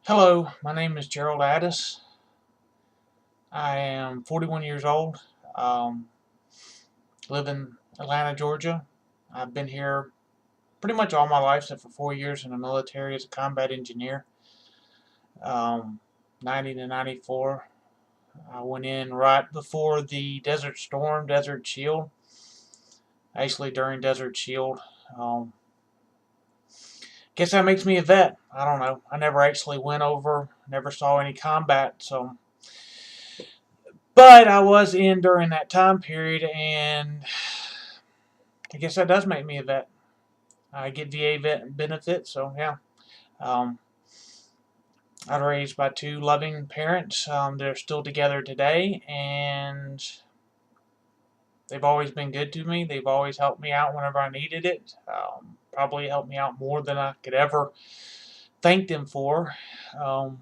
Hello, my name is Gerald Addis. I am 41 years old. Um, Live in Atlanta, Georgia. I've been here pretty much all my life, except for 4 years in the military as a combat engineer. Um, 90 to 94. I went in right before the Desert Storm, Desert Shield. Actually, during Desert Shield. Um, guess that makes me a vet. I don't know. I never actually went over, never saw any combat, so. But I was in during that time period, and I guess that does make me a vet. I get VA vet benefits, so yeah. Um, I was raised by two loving parents. They're still together today, and they've always been good to me. They've always helped me out whenever I needed it. Probably helped me out more than I could ever thank them for. In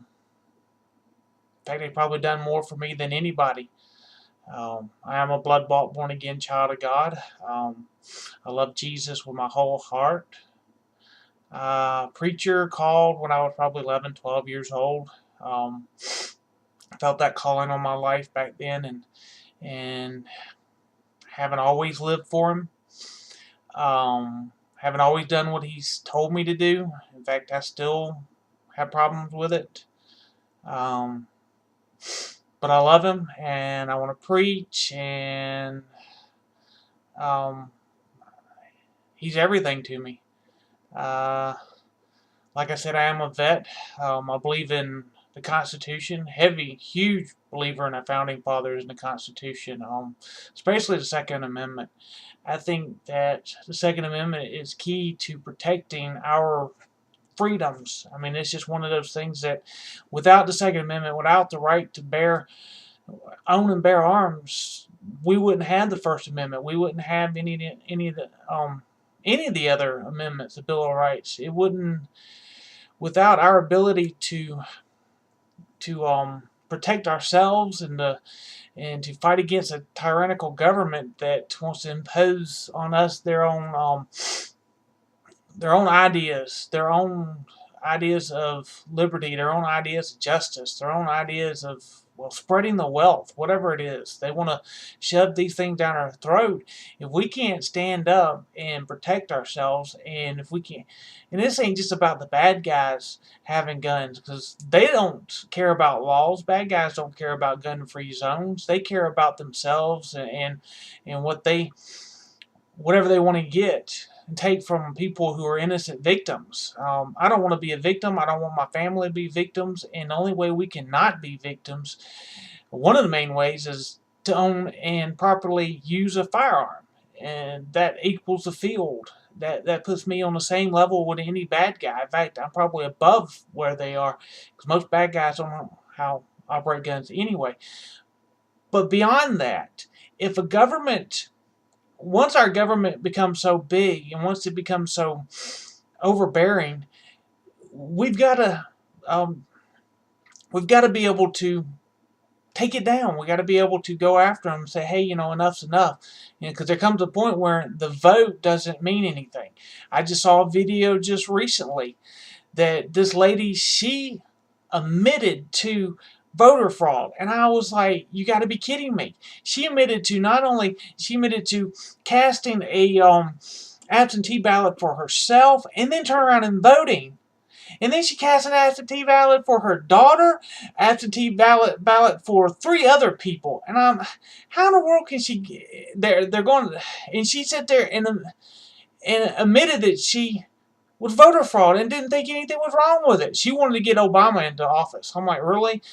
fact, they've probably done more for me than anybody. I am a blood-bought, born-again child of God. I love Jesus with my whole heart. Preacher called when I was probably 11, 12 years old. Felt that calling on my life back then, and haven't always lived for him. Haven't always done what he's told me to do. In fact, I still have problems with it. But I love him, and I want to preach, and he's everything to me. Like I said, I am a vet. I believe in the Constitution. Huge believer in the Founding Fathers and the Constitution, especially the Second Amendment. I think that the Second Amendment is key to protecting our freedoms. I mean, it's just one of those things that without the Second Amendment, without the right to own and bear arms, we wouldn't have the First Amendment. We wouldn't have any of the other amendments, the Bill of Rights. It wouldn't, without our ability to protect ourselves and to fight against a tyrannical government that wants to impose on us their own ideas of liberty, their own ideas of justice, their own ideas of, well, spreading the wealth, whatever it is. They want to shove these things down our throat. If we can't stand up and protect ourselves, and if we can't, and this ain't just about the bad guys having guns, because they don't care about laws. Bad guys don't care about gun-free zones. They care about themselves and whatever they want to get and take from people who are innocent victims. I don't want to be a victim. I don't want my family to be victims. And the only way we can not be victims, one of the main ways, is to own and properly use a firearm. And that equals the field. That puts me on the same level with any bad guy. In fact, I'm probably above where they are, because most bad guys don't know how to operate guns anyway. But beyond that, if a government, once our government becomes so big and once it becomes so overbearing, we've got to be able to take it down. We got to be able to go after them and say, hey, enough's enough. Because there comes a point where the vote doesn't mean anything. I just saw a video just recently that this lady, she admitted to voter fraud, and I was like, you got to be kidding me. She admitted to casting a absentee ballot for herself, and then turn around and voting, and then she cast an absentee ballot for her daughter, absentee ballot for 3 other people, and how in the world can she? They're going, and she sat there and admitted that she was voter fraud and didn't think anything was wrong with it. She wanted to get Obama into office. I'm like, really?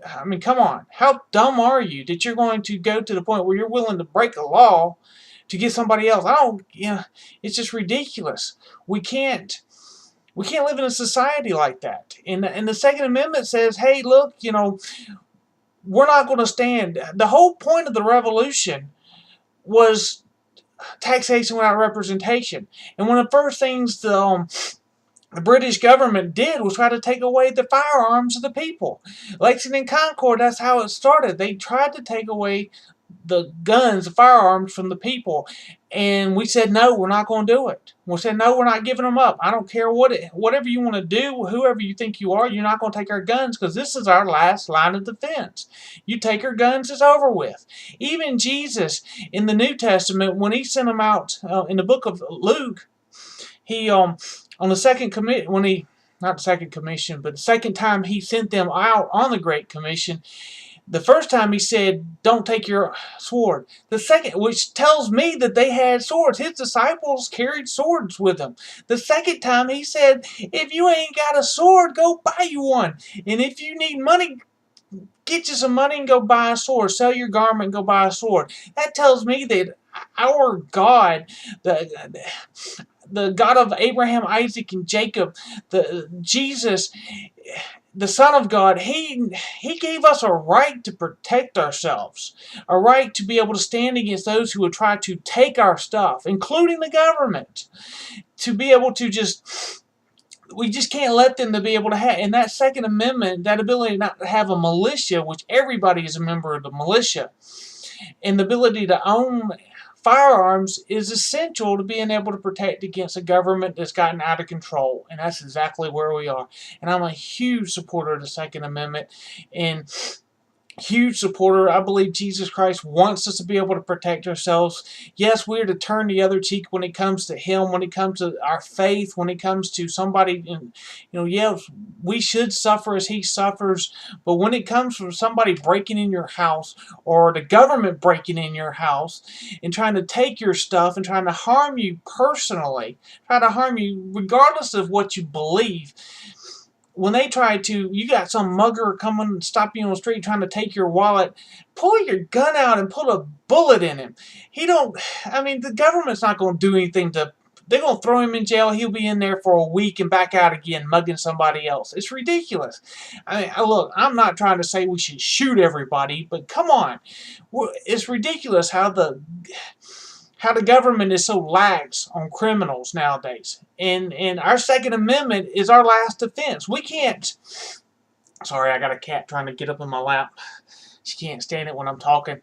I mean, come on. How dumb are you that you're going to go to the point where you're willing to break a law to get somebody else? It's just ridiculous. We can't live in a society like that. And the Second Amendment says, hey, look, we're not going to stand. The whole point of the revolution was taxation without representation. And one of the first things the British government did was try to take away the firearms of the people. Lexington Concord, that's how it started. They tried to take away the guns, the firearms from the people. And we said, no, we're not going to do it. We said, no, we're not giving them up. I don't care whatever you want to do, whoever you think you are, you're not going to take our guns, because this is our last line of defense. You take our guns, it's over with. Even Jesus in the New Testament, when he sent them out in the book of Luke, he on the second commit when he not the second commission, but the second time he sent them out on the Great Commission. The first time he said, don't take your sword. The second, which tells me that they had swords. His disciples carried swords with them. The second time he said, if you ain't got a sword, go buy you one. And if you need money, get you some money and go buy a sword. Sell your garment and go buy a sword. That tells me that our God, the God of Abraham, Isaac, and Jacob, Jesus, the Son of God, He gave us a right to protect ourselves, a right to be able to stand against those who would try to take our stuff, including the government, to be able to we just can't let them to be able to have, in that Second Amendment, that ability not to have a militia, which everybody is a member of the militia, and the ability to own firearms is essential to being able to protect against a government that's gotten out of control. And that's exactly where we are. And I'm a huge supporter of the Second Amendment, and huge supporter. I believe Jesus Christ wants us to be able to protect ourselves. Yes, we're to turn the other cheek when it comes to Him, when it comes to our faith, when it comes to somebody. Yes, we should suffer as He suffers. But when it comes from somebody breaking in your house, or the government breaking in your house and trying to take your stuff and trying to harm you personally, try to harm you regardless of what you believe. When they try to, you got some mugger coming and stop you on the street trying to take your wallet, pull your gun out and put a bullet in him. The government's not going to do anything they're going to throw him in jail. He'll be in there for a week and back out again, mugging somebody else. It's ridiculous. Look, I'm not trying to say we should shoot everybody, but come on. It's ridiculous how the government is so lax on criminals nowadays. And our Second Amendment is our last defense. We can't... Sorry, I got a cat trying to get up in my lap. She can't stand it when I'm talking.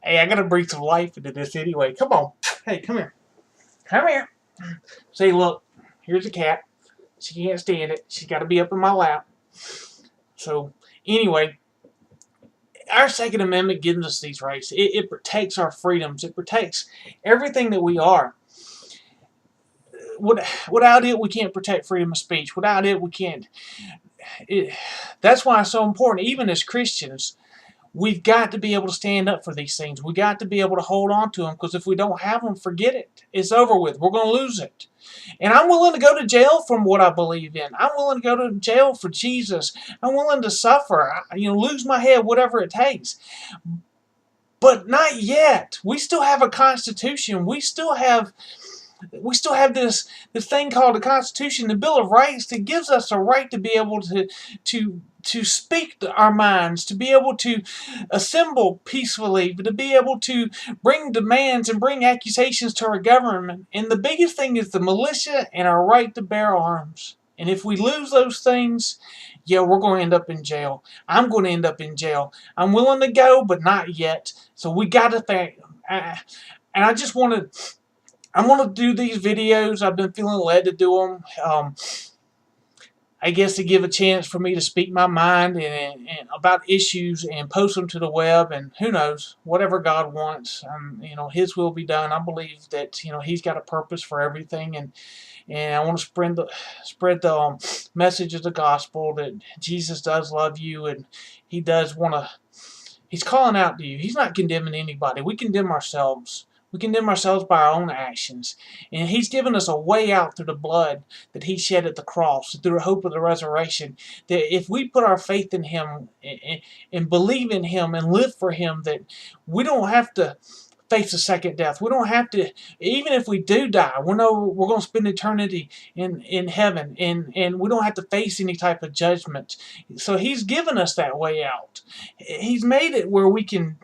Hey, I got to breathe some life into this anyway. Come on. Hey, come here. Come here. See, look. Here's a cat. She can't stand it. She's got to be up in my lap. So, anyway... Our Second Amendment gives us these rights. It protects our freedoms. It protects everything that we are. Without it, we can't protect freedom of speech. Without it, we can't. That's why it's so important. Even as Christians, we've got to be able to stand up for these things. We've got to be able to hold on to them, because if we don't have them, forget it. It's over with. We're going to lose it. And I'm willing to go to jail for what I believe in. I'm willing to go to jail for Jesus. I'm willing to suffer, lose my head, whatever it takes. But not yet. We still have a Constitution. We still have this thing called the Constitution, the Bill of Rights, that gives us a right to be able to speak our minds, to be able to assemble peacefully, to be able to bring demands and bring accusations to our government. And the biggest thing is the militia and our right to bear arms. And if we lose those things, yeah, we're going to end up in jail. I'm going to end up in jail. I'm willing to go, but not yet. So we got to think. And I just want to... I'm going to do these videos. I've been feeling led to do them. I guess to give a chance for me to speak my mind and about issues and post them to the web, and who knows, whatever God wants, His will be done. I believe that He's got a purpose for everything, and I want to spread the message of the gospel that Jesus does love you, and He does want to. He's calling out to you. He's not condemning anybody. We condemn ourselves. We condemn ourselves by our own actions. And He's given us a way out through the blood that He shed at the cross, through the hope of the resurrection. That if we put our faith in Him and believe in Him and live for Him, that we don't have to face a second death. We don't have to, even if we do die, we know we're going to spend eternity in heaven, and we don't have to face any type of judgment. So He's given us that way out. He's made it where we can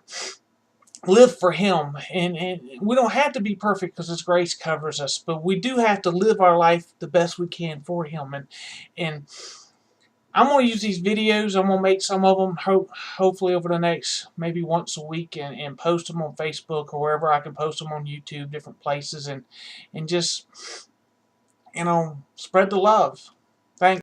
live for Him, and we don't have to be perfect because His grace covers us, but we do have to live our life the best we can for Him. And I'm going to use these videos. I'm going to make some of them hopefully over the next maybe once a week, and post them on Facebook or wherever I can post them on YouTube, different places, and just, spread the love.